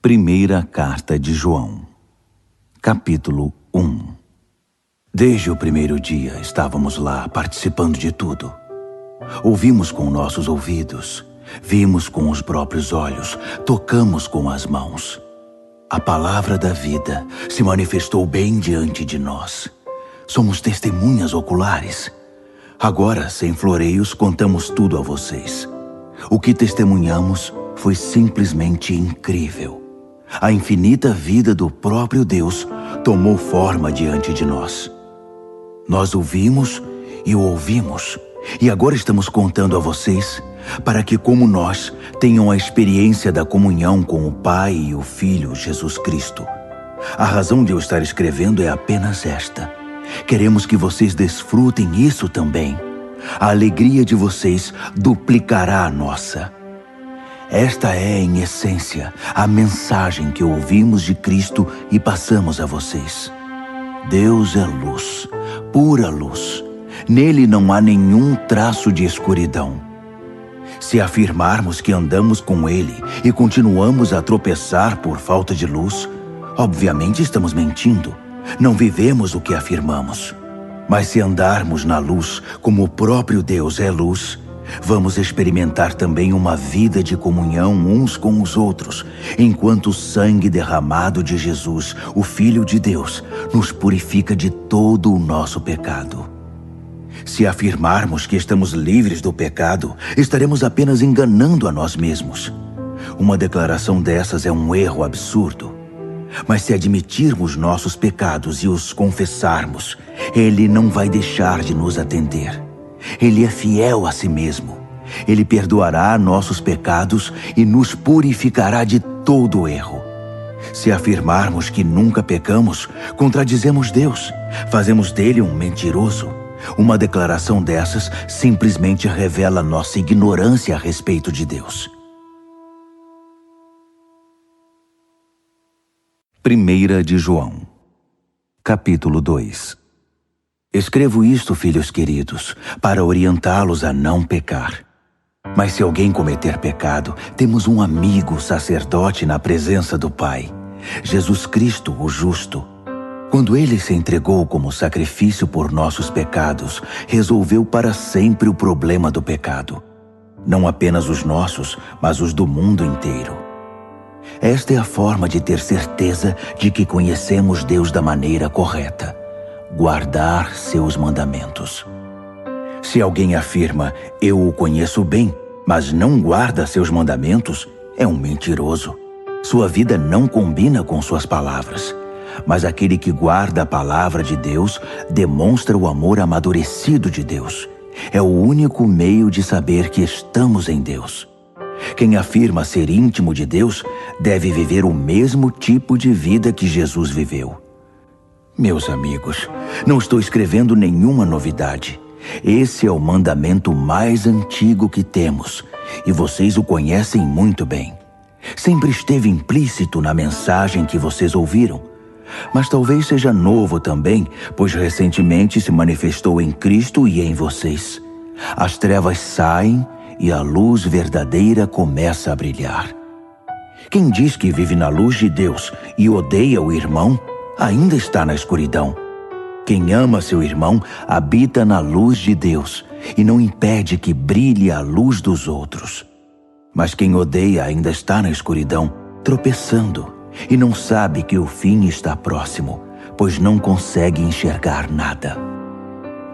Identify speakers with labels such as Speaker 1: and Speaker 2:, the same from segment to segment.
Speaker 1: Primeira Carta de João, capítulo 1. Desde o primeiro dia estávamos lá participando de tudo. Ouvimos com nossos ouvidos, vimos com os próprios olhos, tocamos com as mãos. A palavra da vida se manifestou bem diante de nós. Somos testemunhas oculares. Agora, sem floreios, contamos tudo a vocês. O que testemunhamos foi simplesmente incrível. A infinita vida do próprio Deus tomou forma diante de nós. Nós ouvimos e o ouvimos, e agora estamos contando a vocês, para que, como nós, tenham a experiência da comunhão com o Pai e o Filho Jesus Cristo. A razão de eu estar escrevendo é apenas esta. Queremos que vocês desfrutem isso também. A alegria de vocês duplicará a nossa. Esta é, em essência, a mensagem que ouvimos de Cristo e passamos a vocês. Deus é luz, pura luz. Nele não há nenhum traço de escuridão. Se afirmarmos que andamos com Ele e continuamos a tropeçar por falta de luz, obviamente estamos mentindo. Não vivemos o que afirmamos. Mas se andarmos na luz, como o próprio Deus é luz, vamos experimentar também uma vida de comunhão uns com os outros, enquanto o sangue derramado de Jesus, o Filho de Deus, nos purifica de todo o nosso pecado. Se afirmarmos que estamos livres do pecado, estaremos apenas enganando a nós mesmos. Uma declaração dessas é um erro absurdo. Mas se admitirmos nossos pecados e os confessarmos, Ele não vai deixar de nos atender. Ele é fiel a si mesmo. Ele perdoará nossos pecados e nos purificará de todo erro. Se afirmarmos que nunca pecamos, contradizemos Deus. Fazemos dele um mentiroso. Uma declaração dessas simplesmente revela nossa ignorância a respeito de Deus. Primeira de João, capítulo 2. Escrevo isto, filhos queridos, para orientá-los a não pecar. Mas se alguém cometer pecado, temos um amigo sacerdote na presença do Pai, Jesus Cristo, o justo. Quando Ele se entregou como sacrifício por nossos pecados, resolveu para sempre o problema do pecado. Não apenas os nossos, mas os do mundo inteiro. Esta é a forma de ter certeza de que conhecemos Deus da maneira correta: guardar seus mandamentos. Se alguém afirma, eu o conheço bem, mas não guarda seus mandamentos, é um mentiroso. Sua vida não combina com suas palavras. Mas aquele que guarda a palavra de Deus demonstra o amor amadurecido de Deus. É o único meio de saber que estamos em Deus. Quem afirma ser íntimo de Deus deve viver o mesmo tipo de vida que Jesus viveu. Meus amigos, não estou escrevendo nenhuma novidade. Esse é o mandamento mais antigo que temos, e vocês o conhecem muito bem. Sempre esteve implícito na mensagem que vocês ouviram, mas talvez seja novo também, pois recentemente se manifestou em Cristo e em vocês. As trevas saem e a luz verdadeira começa a brilhar. Quem diz que vive na luz de Deus e odeia o irmão, ainda está na escuridão. Quem ama seu irmão habita na luz de Deus e não impede que brilhe a luz dos outros. Mas quem odeia ainda está na escuridão, tropeçando, e não sabe que o fim está próximo, pois não consegue enxergar nada.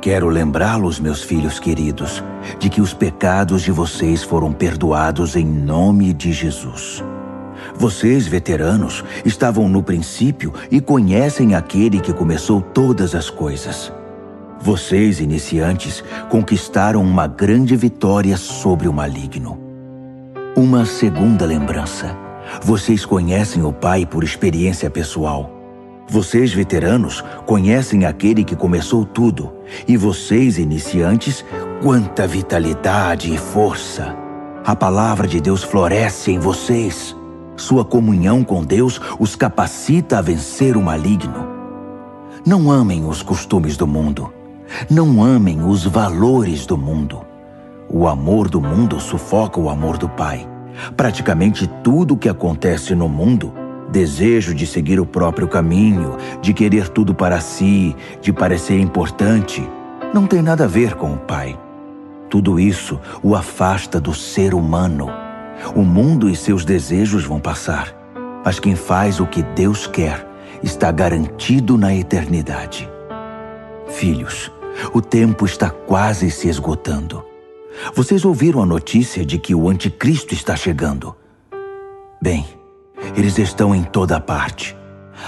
Speaker 1: Quero lembrá-los, meus filhos queridos, de que os pecados de vocês foram perdoados em nome de Jesus. Vocês, veteranos, estavam no princípio e conhecem aquele que começou todas as coisas. Vocês, iniciantes, conquistaram uma grande vitória sobre o maligno. Uma segunda lembrança. Vocês conhecem o Pai por experiência pessoal. Vocês, veteranos, conhecem aquele que começou tudo. E vocês, iniciantes, quanta vitalidade e força! A palavra de Deus floresce em vocês. Sua comunhão com Deus os capacita a vencer o maligno. Não amem os costumes do mundo. Não amem os valores do mundo. O amor do mundo sufoca o amor do Pai. Praticamente tudo o que acontece no mundo, desejo de seguir o próprio caminho, de querer tudo para si, de parecer importante, não tem nada a ver com o Pai. Tudo isso o afasta do ser humano. O mundo e seus desejos vão passar, mas quem faz o que Deus quer está garantido na eternidade. Filhos, o tempo está quase se esgotando. Vocês ouviram a notícia de que o anticristo está chegando? Bem, eles estão em toda parte.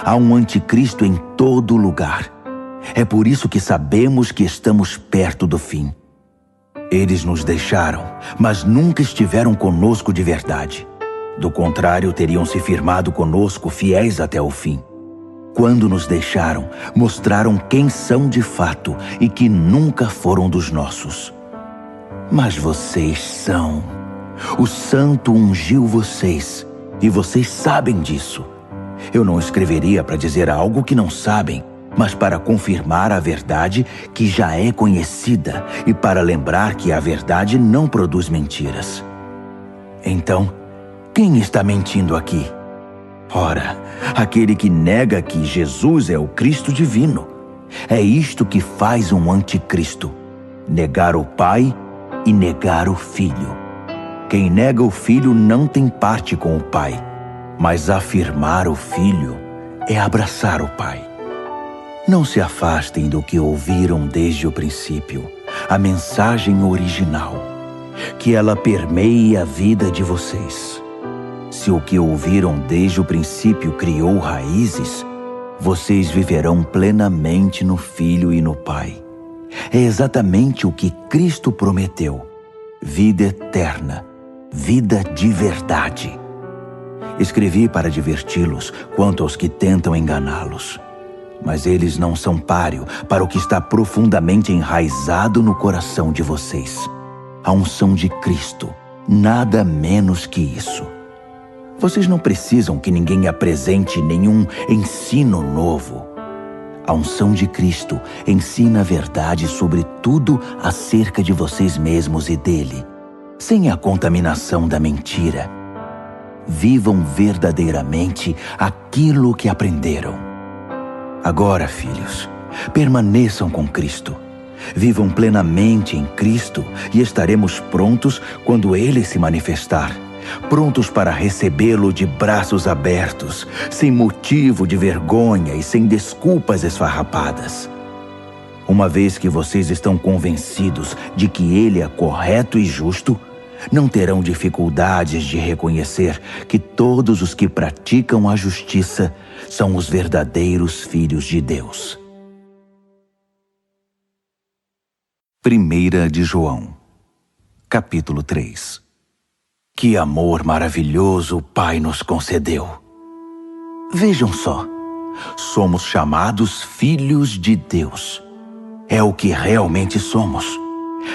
Speaker 1: Há um anticristo em todo lugar. É por isso que sabemos que estamos perto do fim. Eles nos deixaram, mas nunca estiveram conosco de verdade. Do contrário, teriam se firmado conosco fiéis até o fim. Quando nos deixaram, mostraram quem são de fato e que nunca foram dos nossos. Mas vocês são. O Santo ungiu vocês, e vocês sabem disso. Eu não escreveria para dizer algo que não sabem, mas para confirmar a verdade que já é conhecida e para lembrar que a verdade não produz mentiras. Então, quem está mentindo aqui? Ora, aquele que nega que Jesus é o Cristo divino. É isto que faz um anticristo: negar o Pai e negar o Filho. Quem nega o Filho não tem parte com o Pai, mas afirmar o Filho é abraçar o Pai. Não se afastem do que ouviram desde o princípio, a mensagem original, que ela permeie a vida de vocês. Se o que ouviram desde o princípio criou raízes, vocês viverão plenamente no Filho e no Pai. É exatamente o que Cristo prometeu: vida eterna, vida de verdade. Escrevi para diverti-los quanto aos que tentam enganá-los. Mas eles não são páreo para o que está profundamente enraizado no coração de vocês: a unção de Cristo, nada menos que isso. Vocês não precisam que ninguém apresente nenhum ensino novo. A unção de Cristo ensina a verdade sobre tudo acerca de vocês mesmos e dele, sem a contaminação da mentira. Vivam verdadeiramente aquilo que aprenderam. Agora, filhos, permaneçam com Cristo. Vivam plenamente em Cristo e estaremos prontos quando Ele se manifestar. Prontos para recebê-lo de braços abertos, sem motivo de vergonha e sem desculpas esfarrapadas. Uma vez que vocês estão convencidos de que Ele é correto e justo, não terão dificuldades de reconhecer que todos os que praticam a justiça são os verdadeiros filhos de Deus. 1 de João, capítulo 3. Que amor maravilhoso o Pai nos concedeu! Vejam só, somos chamados filhos de Deus. É o que realmente somos.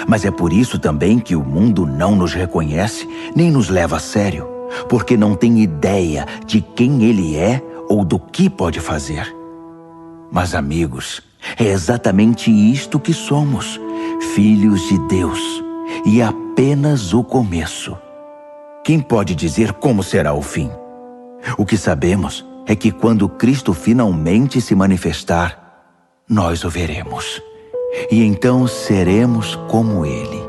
Speaker 1: Mas é por isso também que o mundo não nos reconhece nem nos leva a sério, porque não tem ideia de quem Ele é ou do que pode fazer. Mas, amigos, é exatamente isto que somos, filhos de Deus, e é apenas o começo. Quem pode dizer como será o fim? O que sabemos é que quando Cristo finalmente se manifestar, nós o veremos. E então seremos como Ele.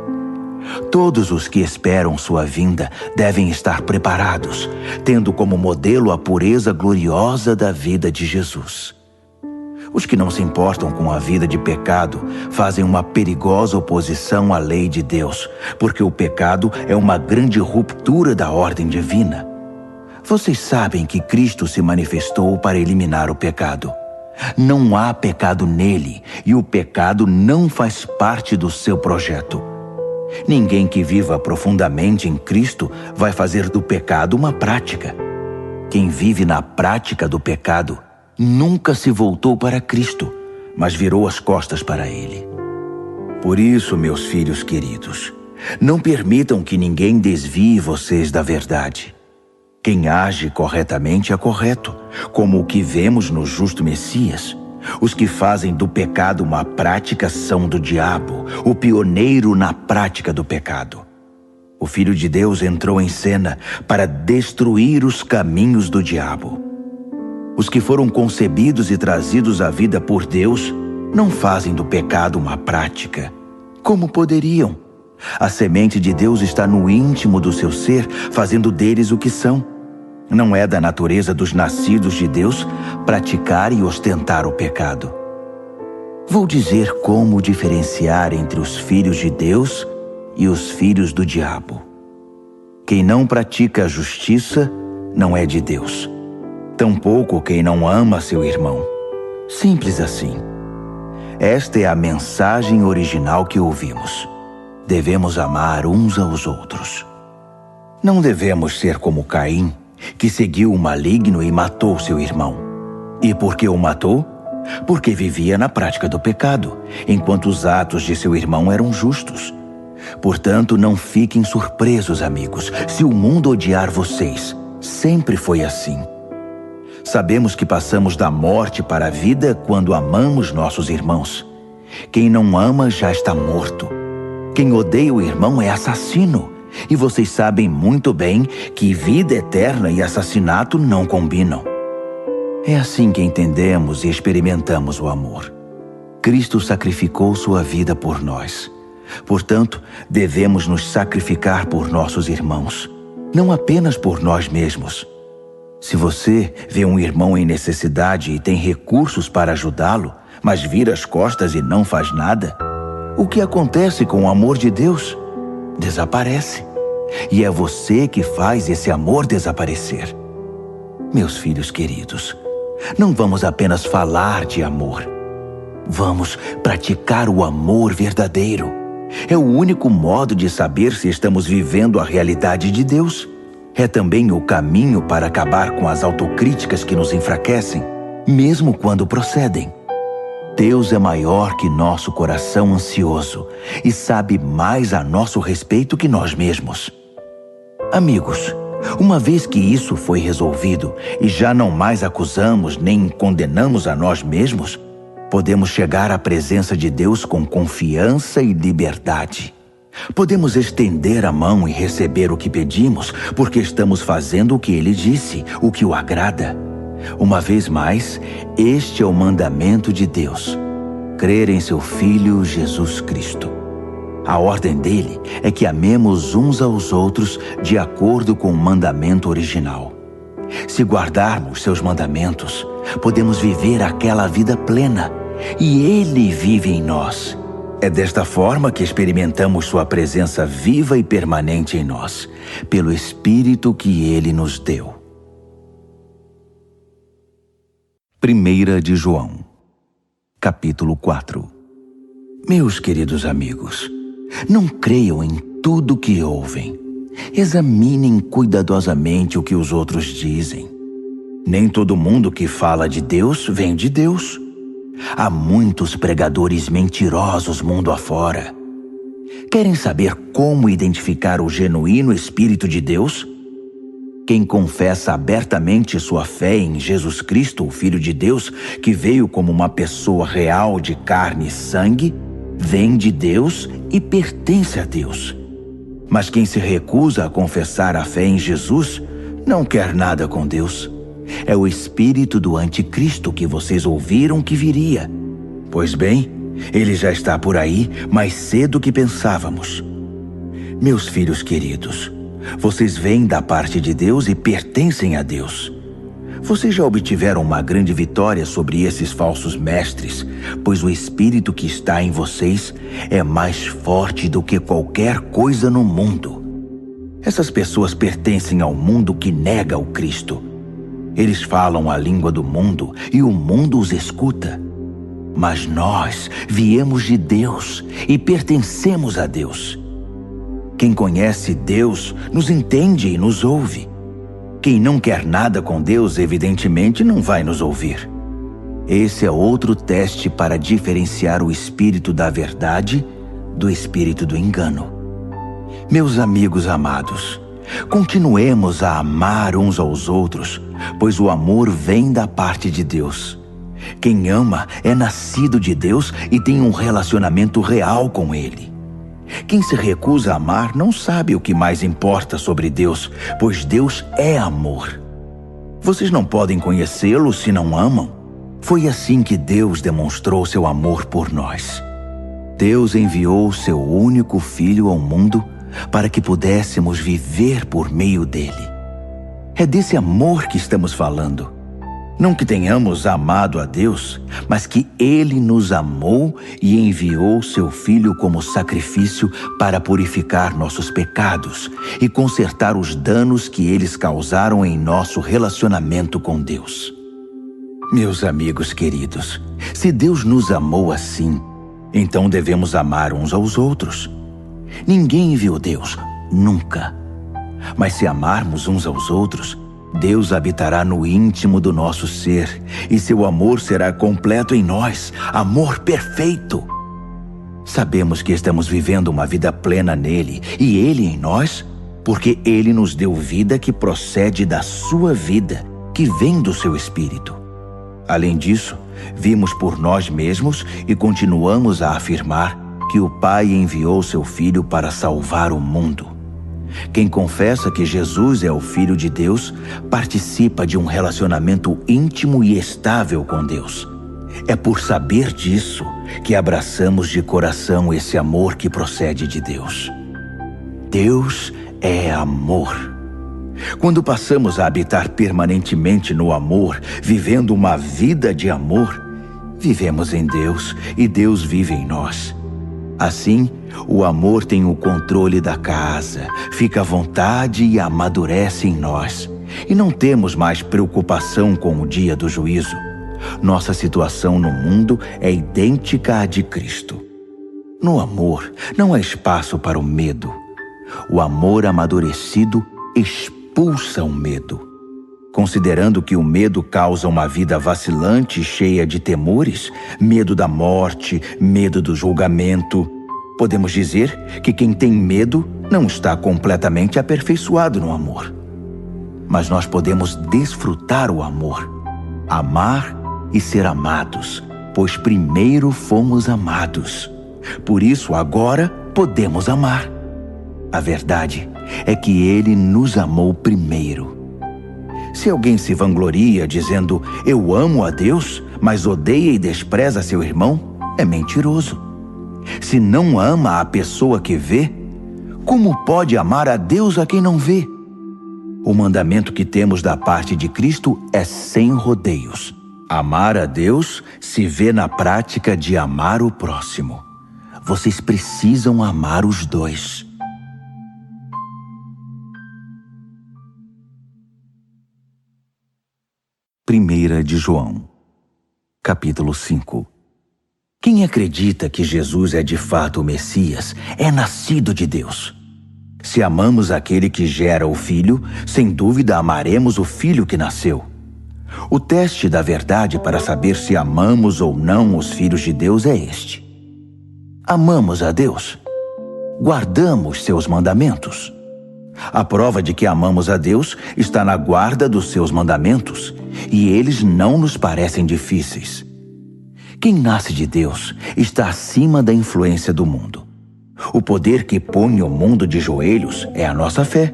Speaker 1: Todos os que esperam sua vinda devem estar preparados, tendo como modelo a pureza gloriosa da vida de Jesus. Os que não se importam com a vida de pecado fazem uma perigosa oposição à lei de Deus, porque o pecado é uma grande ruptura da ordem divina. Vocês sabem que Cristo se manifestou para eliminar o pecado. Não há pecado nele, e o pecado não faz parte do seu projeto. Ninguém que viva profundamente em Cristo vai fazer do pecado uma prática. Quem vive na prática do pecado nunca se voltou para Cristo, mas virou as costas para Ele. Por isso, meus filhos queridos, não permitam que ninguém desvie vocês da verdade. Quem age corretamente é correto, como o que vemos no justo Messias. Os que fazem do pecado uma prática são do diabo, o pioneiro na prática do pecado. O Filho de Deus entrou em cena para destruir os caminhos do diabo. Os que foram concebidos e trazidos à vida por Deus não fazem do pecado uma prática. Como poderiam? A semente de Deus está no íntimo do seu ser, fazendo deles o que são. Não é da natureza dos nascidos de Deus praticar e ostentar o pecado. Vou dizer como diferenciar entre os filhos de Deus e os filhos do diabo. Quem não pratica a justiça não é de Deus. Tampouco quem não ama seu irmão. Simples assim. Esta é a mensagem original que ouvimos. Devemos amar uns aos outros. Não devemos ser como Caim, que seguiu o maligno e matou seu irmão. E por que o matou? Porque vivia na prática do pecado, enquanto os atos de seu irmão eram justos. Portanto, não fiquem surpresos, amigos, se o mundo odiar vocês. Sempre foi assim. Sabemos que passamos da morte para a vida quando amamos nossos irmãos. Quem não ama já está morto. Quem odeia o irmão é assassino. E vocês sabem muito bem que vida eterna e assassinato não combinam. É assim que entendemos e experimentamos o amor. Cristo sacrificou sua vida por nós. Portanto, devemos nos sacrificar por nossos irmãos, não apenas por nós mesmos. Se você vê um irmão em necessidade e tem recursos para ajudá-lo, mas vira as costas e não faz nada, o que acontece com o amor de Deus? Desaparece. E é você que faz esse amor desaparecer. Meus filhos queridos, não vamos apenas falar de amor. Vamos praticar o amor verdadeiro. É o único modo de saber se estamos vivendo a realidade de Deus. É também o caminho para acabar com as autocríticas que nos enfraquecem, mesmo quando procedem. Deus é maior que nosso coração ansioso e sabe mais a nosso respeito que nós mesmos. Amigos, uma vez que isso foi resolvido e já não mais acusamos nem condenamos a nós mesmos, podemos chegar à presença de Deus com confiança e liberdade. Podemos estender a mão e receber o que pedimos, porque estamos fazendo o que Ele disse, o que o agrada. Uma vez mais, este é o mandamento de Deus: crer em seu Filho Jesus Cristo. A ordem dele é que amemos uns aos outros de acordo com o mandamento original. Se guardarmos seus mandamentos, podemos viver aquela vida plena, e Ele vive em nós. É desta forma que experimentamos sua presença viva e permanente em nós, pelo Espírito que Ele nos deu. 1 de João, capítulo 4. Meus queridos amigos, não creiam em tudo que ouvem. Examinem cuidadosamente o que os outros dizem. Nem todo mundo que fala de Deus vem de Deus. Há muitos pregadores mentirosos mundo afora. Querem saber como identificar o genuíno Espírito de Deus? Quem confessa abertamente sua fé em Jesus Cristo, o Filho de Deus, que veio como uma pessoa real de carne e sangue, vem de Deus e pertence a Deus. Mas quem se recusa a confessar a fé em Jesus, não quer nada com Deus. É o espírito do anticristo que vocês ouviram que viria. Pois bem, ele já está por aí mais cedo que pensávamos. Meus filhos queridos, vocês vêm da parte de Deus e pertencem a Deus. Vocês já obtiveram uma grande vitória sobre esses falsos mestres, pois o Espírito que está em vocês é mais forte do que qualquer coisa no mundo. Essas pessoas pertencem ao mundo que nega o Cristo. Eles falam a língua do mundo e o mundo os escuta. Mas nós viemos de Deus e pertencemos a Deus. Quem conhece Deus nos entende e nos ouve. Quem não quer nada com Deus, evidentemente, não vai nos ouvir. Esse é outro teste para diferenciar o espírito da verdade do espírito do engano. Meus amigos amados, continuemos a amar uns aos outros, pois o amor vem da parte de Deus. Quem ama é nascido de Deus e tem um relacionamento real com Ele. Quem se recusa a amar não sabe o que mais importa sobre Deus, pois Deus é amor. Vocês não podem conhecê-lo se não amam. Foi assim que Deus demonstrou seu amor por nós. Deus enviou seu único Filho ao mundo para que pudéssemos viver por meio dele. É desse amor que estamos falando. Não que tenhamos amado a Deus, mas que Ele nos amou e enviou seu Filho como sacrifício para purificar nossos pecados e consertar os danos que eles causaram em nosso relacionamento com Deus. Meus amigos queridos, se Deus nos amou assim, então devemos amar uns aos outros. Ninguém viu Deus, nunca. Mas se amarmos uns aos outros, Deus habitará no íntimo do nosso ser e seu amor será completo em nós, amor perfeito. Sabemos que estamos vivendo uma vida plena nele e ele em nós, porque ele nos deu vida que procede da sua vida, que vem do seu Espírito. Além disso, vimos por nós mesmos e continuamos a afirmar que o Pai enviou seu Filho para salvar o mundo. Quem confessa que Jesus é o Filho de Deus participa de um relacionamento íntimo e estável com Deus. É por saber disso que abraçamos de coração esse amor que procede de Deus. Deus é amor. Quando passamos a habitar permanentemente no amor, vivendo uma vida de amor, vivemos em Deus e Deus vive em nós. Assim, o amor tem o controle da casa, fica à vontade e amadurece em nós. E não temos mais preocupação com o dia do juízo. Nossa situação no mundo é idêntica à de Cristo. No amor, não há espaço para o medo. O amor amadurecido expulsa o medo. Considerando que o medo causa uma vida vacilante e cheia de temores, medo da morte, medo do julgamento, podemos dizer que quem tem medo não está completamente aperfeiçoado no amor. Mas nós podemos desfrutar o amor, amar e ser amados, pois primeiro fomos amados. Por isso agora podemos amar. A verdade é que Ele nos amou primeiro. Se alguém se vangloria dizendo, eu amo a Deus, mas odeia e despreza seu irmão, é mentiroso. Se não ama a pessoa que vê, como pode amar a Deus a quem não vê? O mandamento que temos da parte de Cristo é sem rodeios. Amar a Deus se vê na prática de amar o próximo. Vocês precisam amar os dois. Primeira de João, capítulo 5. Quem acredita que Jesus é de fato o Messias é nascido de Deus. Se amamos aquele que gera o Filho, sem dúvida amaremos o Filho que nasceu. O teste da verdade para saber se amamos ou não os filhos de Deus é este: amamos a Deus? Guardamos seus mandamentos? A prova de que amamos a Deus está na guarda dos seus mandamentos, e eles não nos parecem difíceis. Quem nasce de Deus está acima da influência do mundo. O poder que põe o mundo de joelhos é a nossa fé.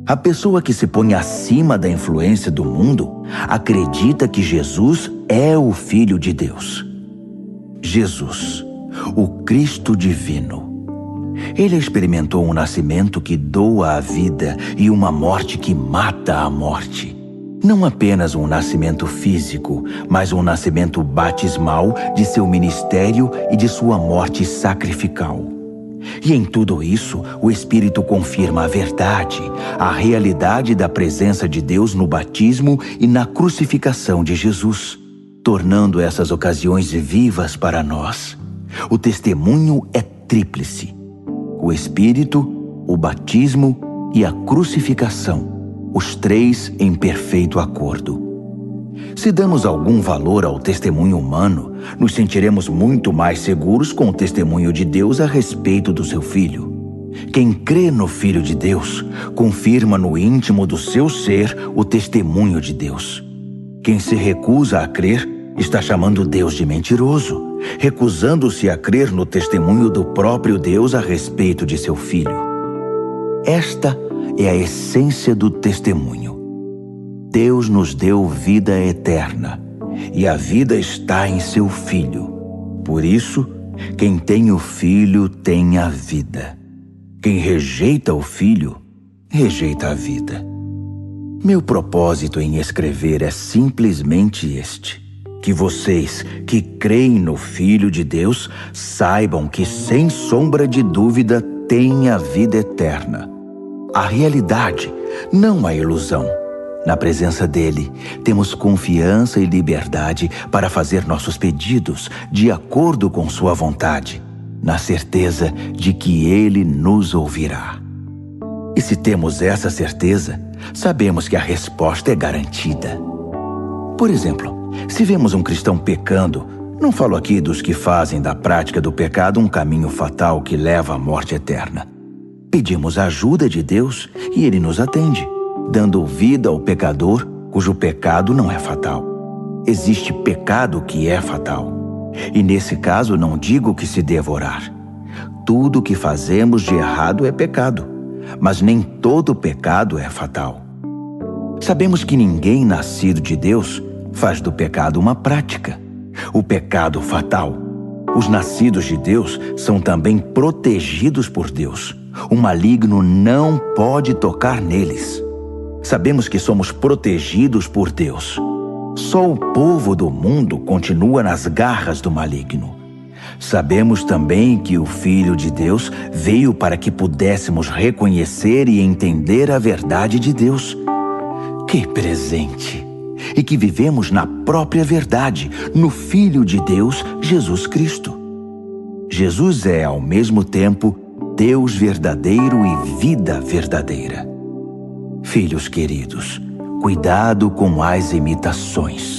Speaker 1: A pessoa que se põe acima da influência do mundo acredita que Jesus é o Filho de Deus. Jesus, o Cristo divino. Ele experimentou um nascimento que doa a vida e uma morte que mata a morte. Não apenas um nascimento físico, mas um nascimento batismal de seu ministério e de sua morte sacrificial. E em tudo isso, o Espírito confirma a verdade, a realidade da presença de Deus no batismo e na crucificação de Jesus, tornando essas ocasiões vivas para nós. O testemunho é tríplice: o Espírito, o batismo e a crucificação, os três em perfeito acordo. Se damos algum valor ao testemunho humano, nos sentiremos muito mais seguros com o testemunho de Deus a respeito do seu Filho. Quem crê no Filho de Deus, confirma no íntimo do seu ser o testemunho de Deus. Quem se recusa a crer, Está chamando Deus de mentiroso, recusando-se a crer no testemunho do próprio Deus a respeito de seu filho. Esta é a essência do testemunho. Deus nos deu vida eterna, e a vida está em seu Filho. Por isso, quem tem o Filho tem a vida. Quem rejeita o Filho, rejeita a vida. Meu propósito em escrever é simplesmente este: que vocês que creem no Filho de Deus saibam que, sem sombra de dúvida, têm a vida eterna. A realidade, não a ilusão. Na presença dele, temos confiança e liberdade para fazer nossos pedidos de acordo com sua vontade, na certeza de que ele nos ouvirá. E se temos essa certeza, sabemos que a resposta é garantida. Por exemplo, se vemos um cristão pecando, não falo aqui dos que fazem da prática do pecado um caminho fatal que leva à morte eterna. Pedimos a ajuda de Deus e ele nos atende, dando vida ao pecador cujo pecado não é fatal. Existe pecado que é fatal. E nesse caso não digo que se devorar. Tudo que fazemos de errado é pecado, mas nem todo pecado é fatal. Sabemos que ninguém nascido de Deus faz do pecado uma prática, o pecado fatal. Os nascidos de Deus são também protegidos por Deus. O maligno não pode tocar neles. Sabemos que somos protegidos por Deus. Só o povo do mundo continua nas garras do maligno. Sabemos também que o Filho de Deus veio para que pudéssemos reconhecer e entender a verdade de Deus. Que presente! E que vivemos na própria verdade, no Filho de Deus, Jesus Cristo. Jesus é, ao mesmo tempo, Deus verdadeiro e vida verdadeira. Filhos queridos, cuidado com as imitações.